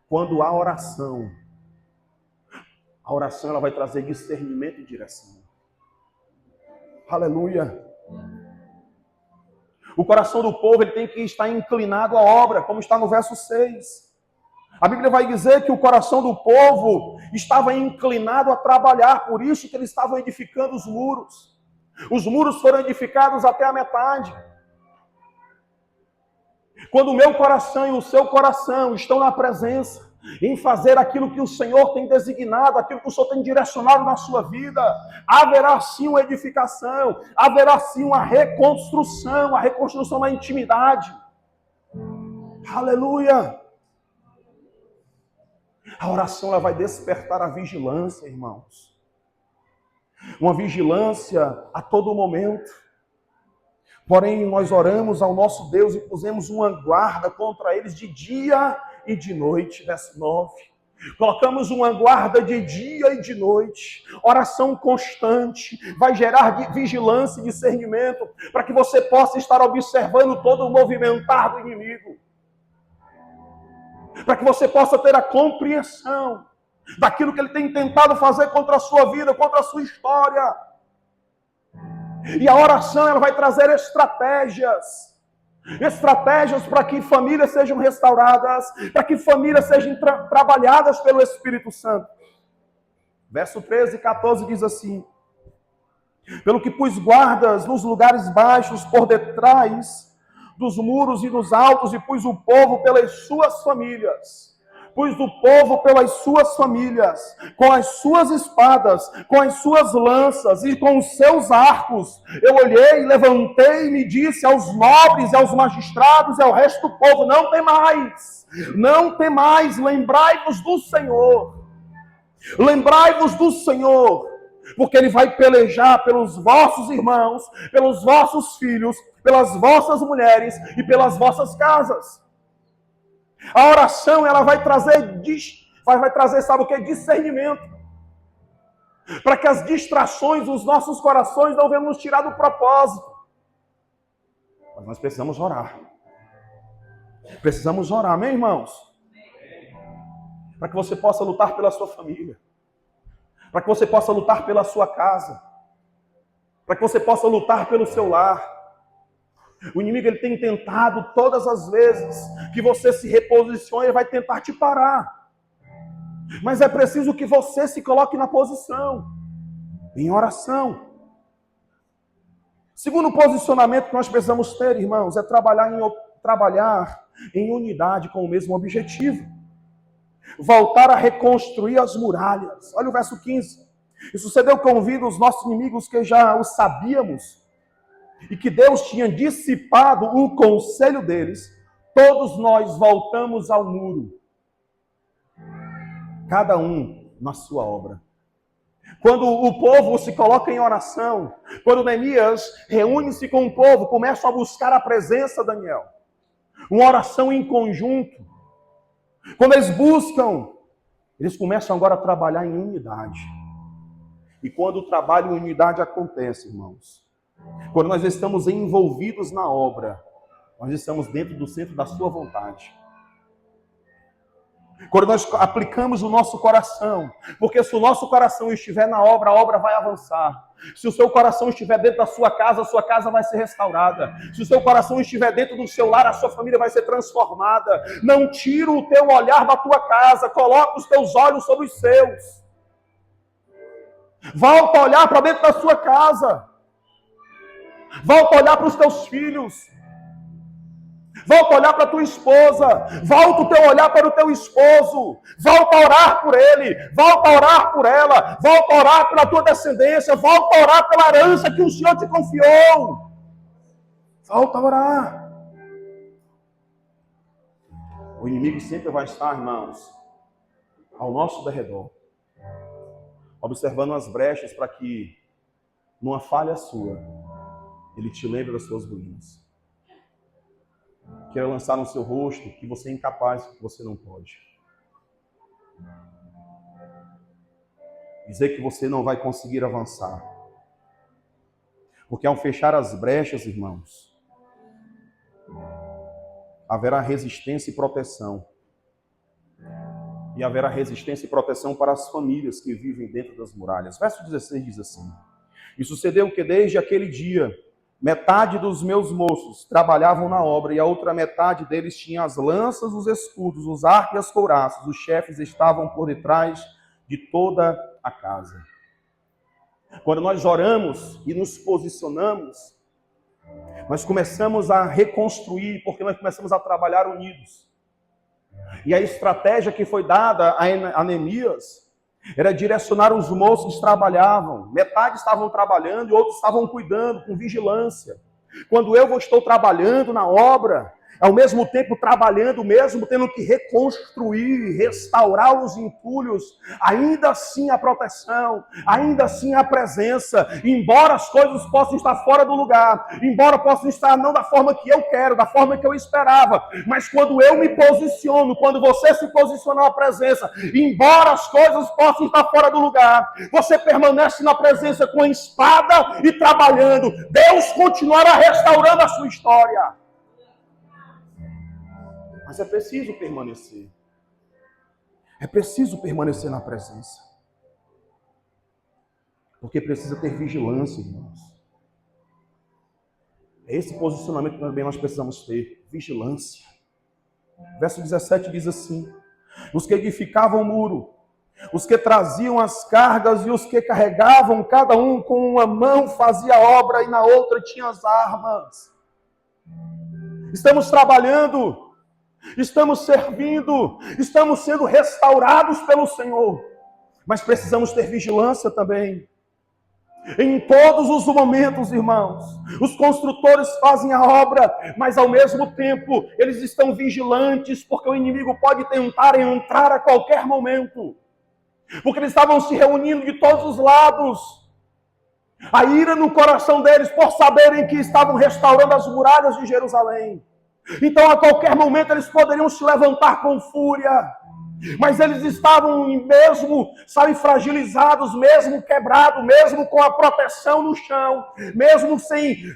quando há oração, a oração ela vai trazer discernimento e direção. Aleluia. O coração do povo ele tem que estar inclinado à obra, como está no verso 6. A Bíblia vai dizer que o coração do povo estava inclinado a trabalhar, por isso que eles estavam edificando os muros. Os muros foram edificados até a metade. Quando o meu coração e o seu coração estão na presença, em fazer aquilo que o Senhor tem designado, aquilo que o Senhor tem direcionado na sua vida, haverá sim uma edificação, haverá sim uma reconstrução, a reconstrução na intimidade. Aleluia! A oração ela vai despertar a vigilância, irmãos. Uma vigilância a todo momento. Porém, nós oramos ao nosso Deus e pusemos uma guarda contra eles de dia e de noite. Verso 9. Colocamos uma guarda de dia e de noite. Oração constante vai gerar vigilância e discernimento para que você possa estar observando todo o movimentar do inimigo. Para que você possa ter a compreensão daquilo que ele tem tentado fazer contra a sua vida, contra a sua história. E a oração ela vai trazer estratégias para que famílias sejam restauradas, para que famílias sejam trabalhadas pelo Espírito Santo. Verso 13 e 14 diz assim: pelo que pus guardas nos lugares baixos por detrás dos muros e nos altos, e pus o povo pelas suas famílias. Pus o povo pelas suas famílias, com as suas espadas, com as suas lanças e com os seus arcos. Eu olhei, levantei e me disse aos nobres, aos magistrados e ao resto do povo: não temais, não temais, lembrai-vos do Senhor. Lembrai-vos do Senhor, porque Ele vai pelejar pelos vossos irmãos, pelos vossos filhos, pelas vossas mulheres e pelas vossas casas. A oração, ela vai trazer, sabe o que? Discernimento. Para que as distrações dos nossos corações não venham nos tirar do propósito. Mas nós precisamos orar. Precisamos orar, amém, irmãos? Para que você possa lutar pela sua família. Para que você possa lutar pela sua casa. Para que você possa lutar pelo seu lar. O inimigo ele tem tentado todas as vezes que você se reposicione, ele vai tentar te parar. Mas é preciso que você se coloque na posição, em oração. Segundo posicionamento que nós precisamos ter, irmãos, é trabalhar em unidade com o mesmo objetivo. Voltar a reconstruir as muralhas. Olha o verso 15. E sucedeu com o os nossos inimigos que já os sabíamos, e que Deus tinha dissipado o conselho deles, todos nós voltamos ao muro, cada um na sua obra. Quando o povo se coloca em oração, quando Neemias reúne-se com o povo, começam a buscar a presença de Daniel, uma oração em conjunto. Quando eles buscam, eles começam agora a trabalhar em unidade. E quando o trabalho em unidade acontece, irmãos, quando nós estamos envolvidos na obra, nós estamos dentro do centro da sua vontade. Quando nós aplicamos o nosso coração, porque se o nosso coração estiver na obra, a obra vai avançar. Se o seu coração estiver dentro da sua casa vai ser restaurada. Se o seu coração estiver dentro do seu lar, a sua família vai ser transformada. Não tira o teu olhar da tua casa, coloca os teus olhos sobre os seus. Volta a olhar para dentro da sua casa. Volta a olhar para os teus filhos. Volta a olhar para a tua esposa. Volta o teu olhar para o teu esposo. Volta a orar por ele. Volta a orar por ela. Volta a orar pela tua descendência. Volta a orar pela herança que o Senhor te confiou. Volta a orar. O inimigo sempre vai estar, irmãos, ao nosso derredor, observando as brechas para que, numa falha sua, ele te lembre das suas ruínas. Quer lançar no seu rosto que você é incapaz, que você não pode. Dizer que você não vai conseguir avançar. Porque ao fechar as brechas, irmãos, haverá resistência e proteção. E haverá resistência e proteção para as famílias que vivem dentro das muralhas. Verso 16 diz assim: E sucedeu que desde aquele dia, metade dos meus moços trabalhavam na obra, e a outra metade deles tinha as lanças, os escudos, os arcos e as couraças. Os chefes estavam por detrás de toda a casa. Quando nós oramos e nos posicionamos, nós começamos a reconstruir, porque nós começamos a trabalhar unidos. E a estratégia que foi dada a Neemias era direcionar os moços que trabalhavam. Metade estavam trabalhando e outros estavam cuidando, com vigilância. Quando eu estou trabalhando na obra, ao mesmo tempo trabalhando, mesmo tendo que reconstruir, restaurar os entulhos, ainda assim a proteção, ainda assim a presença, embora as coisas possam estar fora do lugar, embora possam estar não da forma que eu quero, da forma que eu esperava, mas quando eu me posiciono, quando você se posiciona na presença, embora as coisas possam estar fora do lugar, você permanece na presença com a espada e trabalhando. Deus continuará restaurando a sua história. Mas é preciso permanecer. É preciso permanecer na presença. Porque precisa ter vigilância, irmãos. É esse posicionamento que também nós precisamos ter. Vigilância. Verso 17 diz assim: Os que edificavam o muro, os que traziam as cargas e os que carregavam, cada um com uma mão fazia a obra e na outra tinha as armas. Estamos trabalhando. Estamos servindo, estamos sendo restaurados pelo Senhor, mas precisamos ter vigilância também. Em todos os momentos, irmãos, os construtores fazem a obra, mas ao mesmo tempo eles estão vigilantes, porque o inimigo pode tentar entrar a qualquer momento, porque eles estavam se reunindo de todos os lados. A ira no coração deles por saberem que estavam restaurando as muralhas de Jerusalém. Então a qualquer momento eles poderiam se levantar com fúria, mas eles estavam mesmo, fragilizados, mesmo quebrados, mesmo com a proteção no chão, mesmo sem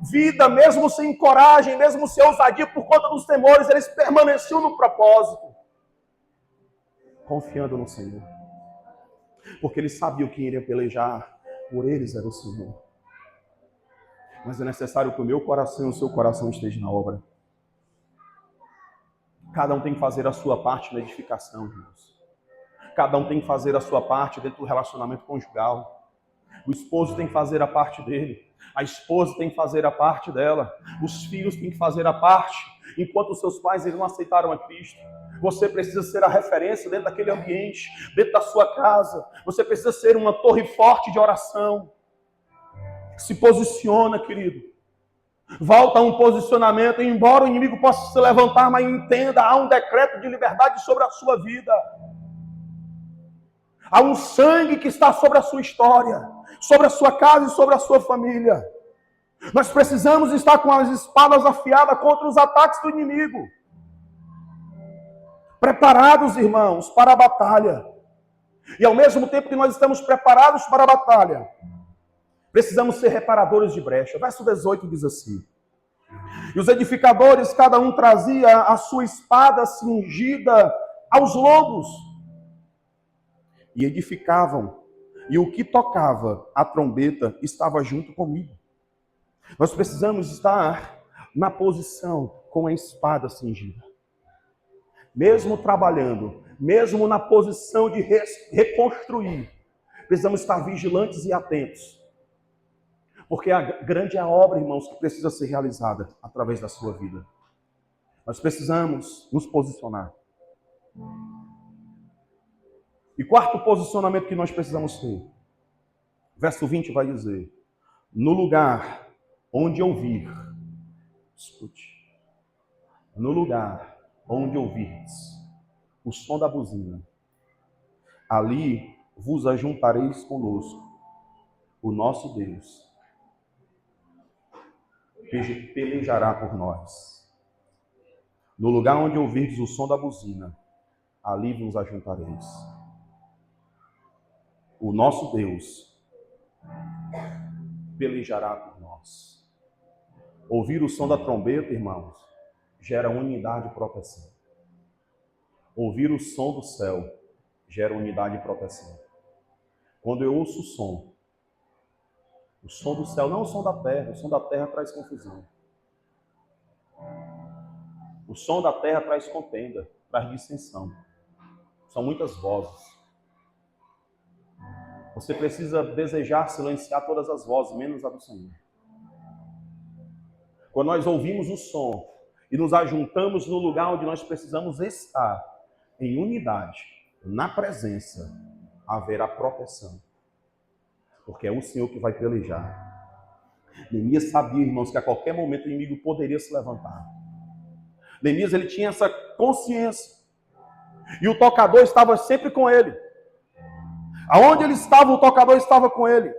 vida, mesmo sem coragem, mesmo sem ousadia por conta dos temores, eles permaneciam no propósito, confiando no Senhor, porque eles sabiam que iria pelejar por eles era o Senhor. Mas é necessário que o meu coração e o seu coração estejam na obra. Cada um tem que fazer a sua parte na edificação, irmãos. Cada um tem que fazer a sua parte dentro do relacionamento conjugal. O esposo tem que fazer a parte dele. A esposa tem que fazer a parte dela. Os filhos têm que fazer a parte. Enquanto os seus pais eles não aceitaram a Cristo, você precisa ser a referência dentro daquele ambiente, dentro da sua casa. Você precisa ser uma torre forte de oração. Se posiciona, querido. Volta a um posicionamento, embora o inimigo possa se levantar, mas entenda, há um decreto de liberdade sobre a sua vida. Há um sangue que está sobre a sua história, sobre a sua casa e sobre a sua família. Nós precisamos estar com as espadas afiadas contra os ataques do inimigo. Preparados, irmãos, para a batalha. E ao mesmo tempo que nós estamos preparados para a batalha, precisamos ser reparadores de brecha. Verso 18 diz assim: E os edificadores, cada um trazia a sua espada cingida aos lombos, e edificavam, e o que tocava a trombeta estava junto comigo. Nós precisamos estar na posição com a espada cingida. Mesmo trabalhando, mesmo na posição de reconstruir, precisamos estar vigilantes e atentos. Porque grande é a obra, irmãos, que precisa ser realizada através da sua vida. Nós precisamos nos posicionar. E quarto posicionamento que nós precisamos ter. Verso 20 vai dizer: No lugar onde ouvir, escute. No lugar onde ouvirdes o som da buzina, ali vos ajuntareis conosco, o nosso Deus pelejará por nós. No lugar onde ouvirdes o som da buzina, ali vos ajuntareis. O nosso Deus pelejará por nós. Ouvir o som da trombeta, irmãos, gera unidade e proteção. Ouvir o som do céu gera unidade e proteção. Quando eu ouço o som do céu, não o som da terra traz confusão. O som da terra traz contenda, traz dissensão. São muitas vozes. Você precisa desejar silenciar todas as vozes, menos a do Senhor. Quando nós ouvimos o som e nos ajuntamos no lugar onde nós precisamos estar, em unidade, na presença, haverá proteção. Porque é o Senhor que vai pelejar. Neemias sabia, irmãos, que a qualquer momento o inimigo poderia se levantar. Neemias, ele tinha essa consciência. E o tocador estava sempre com ele. Aonde ele estava, o tocador estava com ele.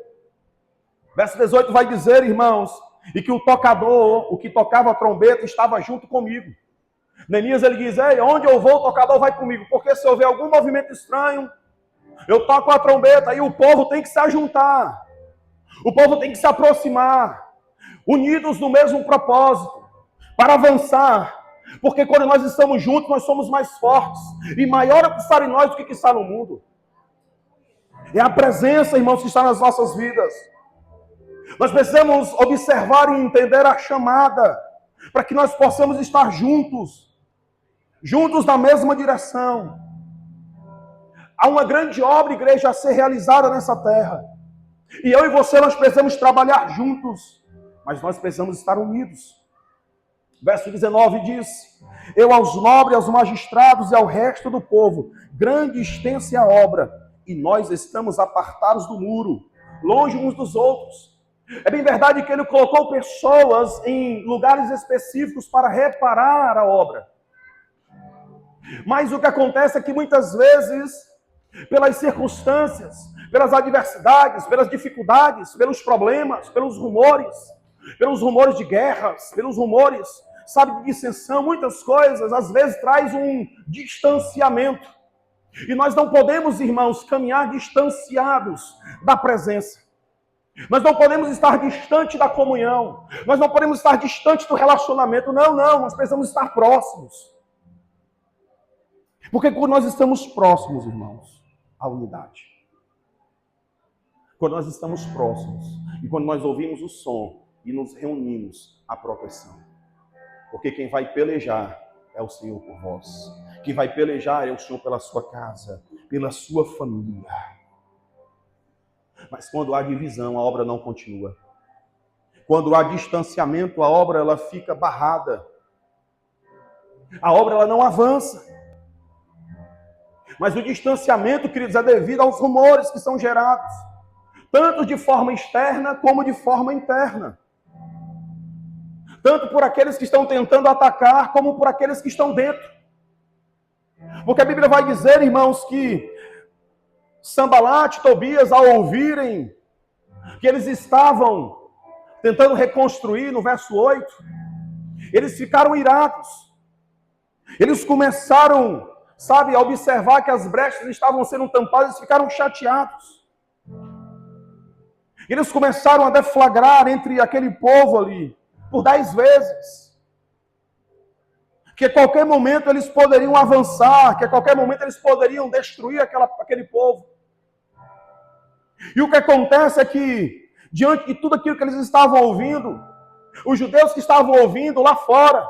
Verso 18 vai dizer, irmãos, e que o tocador, o que tocava a trombeta, estava junto comigo. Neemias, ele diz, ei, onde eu vou, o tocador vai comigo. Porque se houver algum movimento estranho, eu toco a trombeta e o povo tem que se ajuntar. O povo tem que se aproximar, unidos no mesmo propósito, para avançar. Porque quando nós estamos juntos, nós somos mais fortes. E maior é o que está em nós do que está no mundo. É a presença, irmãos, que está nas nossas vidas. Nós precisamos observar e entender a chamada, para que nós possamos estar juntos na mesma direção. Há uma grande obra, igreja, a ser realizada nessa terra. E eu e você, nós precisamos trabalhar juntos, mas nós precisamos estar unidos. Verso 19 diz, eu aos nobres, aos magistrados e ao resto do povo, grande e extensa é a obra, e nós estamos apartados do muro, longe uns dos outros. É bem verdade que ele colocou pessoas em lugares específicos para reparar a obra. Mas o que acontece é que muitas vezes, pelas circunstâncias, pelas adversidades, pelas dificuldades, pelos problemas, pelos rumores de guerras, pelos rumores, sabe, de dissensão, muitas coisas, às vezes traz um distanciamento. E nós não podemos, irmãos, caminhar distanciados da presença. Nós não podemos estar distante da comunhão. Nós não podemos estar distante do relacionamento. Não, nós precisamos estar próximos. Porque quando nós estamos próximos, irmãos, a unidade. Quando nós estamos próximos e quando nós ouvimos o som e nos reunimos, a proteção. Porque quem vai pelejar é o Senhor por vós. Quem vai pelejar é o Senhor pela sua casa, pela sua família. Mas quando há divisão, a obra não continua. Quando há distanciamento, a obra ela fica barrada. A obra ela não avança. Mas o distanciamento, queridos, é devido aos rumores que são gerados, tanto de forma externa como de forma interna. Tanto por aqueles que estão tentando atacar, como por aqueles que estão dentro. Porque a Bíblia vai dizer, irmãos, que Sanbalat e Tobias, ao ouvirem que eles estavam tentando reconstruir, no verso 8, eles ficaram irados. Eles começaram, sabe, a observar que as brechas estavam sendo tampadas, eles ficaram chateados. Eles começaram a deflagrar entre aquele povo ali, por 10 vezes. Que a qualquer momento eles poderiam avançar, que a qualquer momento eles poderiam destruir aquele povo. E o que acontece é que, diante de tudo aquilo que eles estavam ouvindo, os judeus que estavam ouvindo lá fora,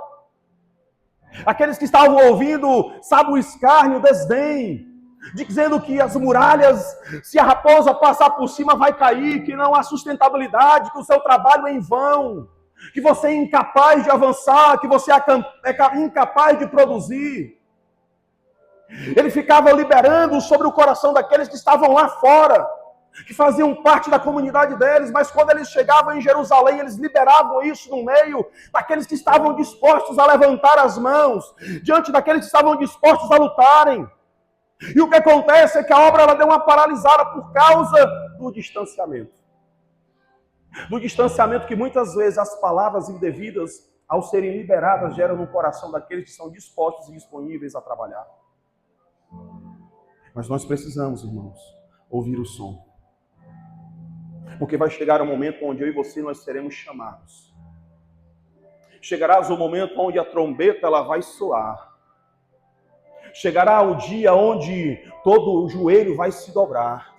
aqueles que estavam ouvindo, sabe, o escárnio, o desdém, dizendo que as muralhas, se a raposa passar por cima, vai cair, que não há sustentabilidade, que o seu trabalho é em vão, que você é incapaz de avançar, que você é incapaz de produzir. Ele ficava liberando sobre o coração daqueles que estavam lá fora que faziam parte da comunidade deles, mas quando eles chegavam em Jerusalém, eles liberavam isso no meio daqueles que estavam dispostos a levantar as mãos, diante daqueles que estavam dispostos a lutarem. E o que acontece é que a obra ela deu uma paralisada por causa do distanciamento. Do distanciamento que muitas vezes as palavras indevidas, ao serem liberadas, geram no coração daqueles que são dispostos e disponíveis a trabalhar. Mas nós precisamos, irmãos, ouvir o som. Porque vai chegar um momento onde eu e você nós seremos chamados. Chegará o momento onde a trombeta ela vai soar. Chegará o dia onde todo o joelho vai se dobrar.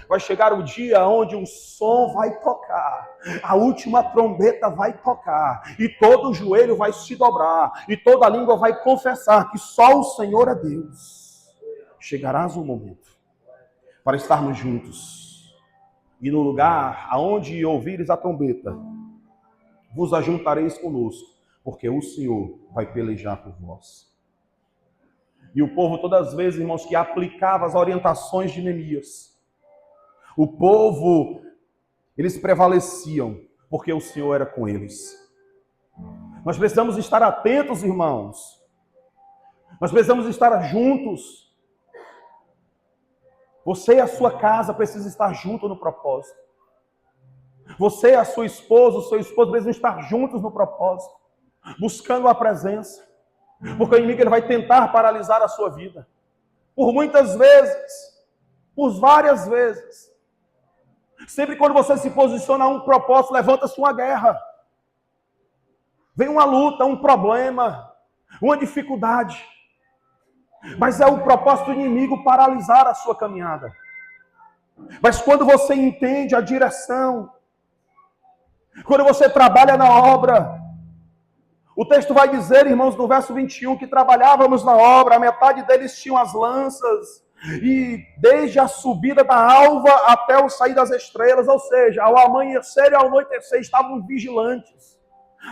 Vai chegar o dia onde o som vai tocar, a última trombeta vai tocar, e todo o joelho vai se dobrar, e toda a língua vai confessar que só o Senhor é Deus. Chegarás o momento para estarmos juntos, e no lugar aonde ouvires a trombeta, vos ajuntareis conosco, porque o Senhor vai pelejar por vós. E o povo, todas as vezes, irmãos, que aplicava as orientações de Neemias, o povo, eles prevaleciam, porque o Senhor era com eles. Nós precisamos estar atentos, irmãos. Nós precisamos estar juntos. Você e a sua casa precisam estar juntos no propósito. Você e a sua esposa, o seu esposo precisam estar juntos no propósito, buscando a presença. Porque o inimigo ele vai tentar paralisar a sua vida. Por muitas vezes, por várias vezes. Sempre quando você se posiciona a um propósito, levanta-se uma guerra. Vem uma luta, um problema, uma dificuldade. Mas é o propósito do inimigo paralisar a sua caminhada. Mas quando você entende a direção, quando você trabalha na obra, o texto vai dizer, irmãos, no verso 21, que trabalhávamos na obra, a metade deles tinham as lanças, e desde a subida da alva até o sair das estrelas, ou seja, ao amanhecer e ao anoitecer, estavam vigilantes,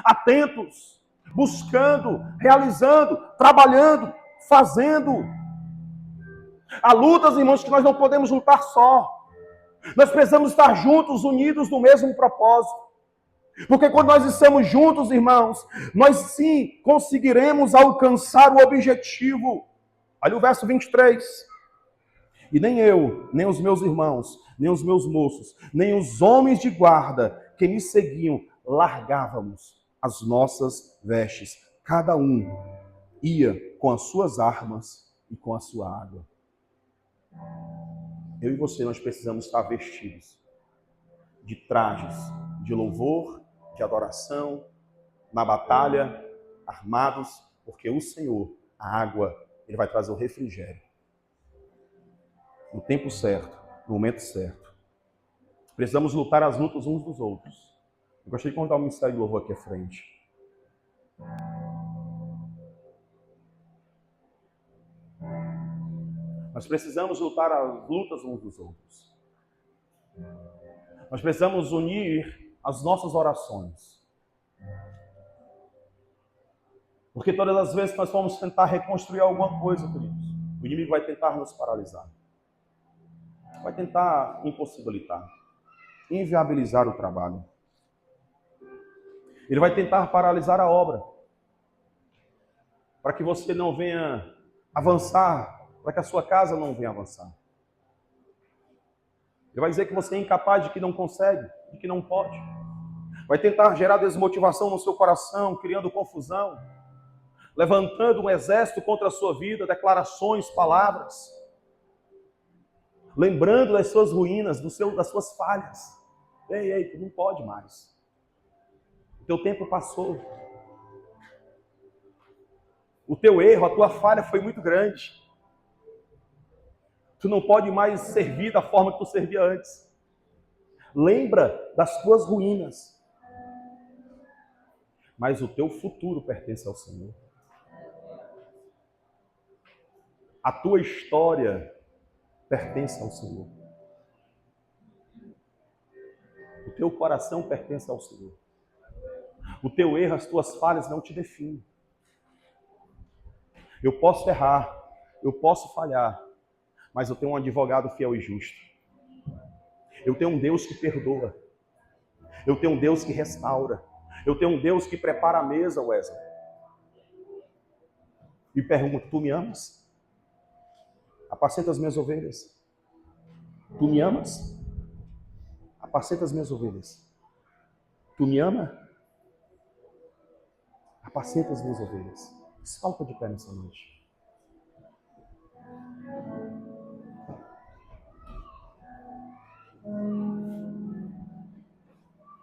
atentos, buscando, realizando, trabalhando, fazendo. Há lutas, irmãos, que nós não podemos lutar só. Nós precisamos estar juntos, unidos no mesmo propósito. Porque quando nós estamos juntos, irmãos, nós sim conseguiremos alcançar o objetivo. Olha o verso 23. E nem eu, nem os meus irmãos, nem os meus moços, nem os homens de guarda que me seguiam, largávamos as nossas vestes. Cada um ia com as suas armas e com a sua água. Eu e você, nós precisamos estar vestidos de trajes de louvor, de adoração, na batalha, armados, porque o Senhor, a água, Ele vai trazer o refrigério. No tempo certo, no momento certo. Precisamos lutar as lutas uns dos outros. Eu gostaria de convidar o ministério de louvor aqui à frente. Nós precisamos lutar as lutas uns dos outros. Nós precisamos unir as nossas orações. Porque todas as vezes que nós vamos tentar reconstruir alguma coisa, queridos, o inimigo vai tentar nos paralisar. Vai tentar impossibilitar, inviabilizar o trabalho. Ele vai tentar paralisar a obra, para que você não venha avançar, para que a sua casa não venha avançar. Ele vai dizer que você é incapaz, de que não consegue, de que não pode. Vai tentar gerar desmotivação no seu coração, criando confusão, levantando um exército contra a sua vida, declarações, palavras, lembrando das suas ruínas, das suas falhas. Ei, tu não pode mais. O teu tempo passou. O teu erro, a tua falha foi muito grande. Tu não pode mais servir da forma que tu servia antes. Lembra das tuas ruínas. Mas o teu futuro pertence ao Senhor. A tua história pertence ao Senhor. O teu coração pertence ao Senhor. O teu erro, as tuas falhas não te definem. Eu posso errar, eu posso falhar, mas eu tenho um advogado fiel e justo. Eu tenho um Deus que perdoa. Eu tenho um Deus que restaura. Eu tenho um Deus que prepara a mesa, Wesley. E pergunto, tu me amas? Apacenta as minhas ovelhas. Tu me amas? Apacenta as minhas ovelhas. Tu me ama? Apacenta as minhas ovelhas. Se coloca de pé nessa noite.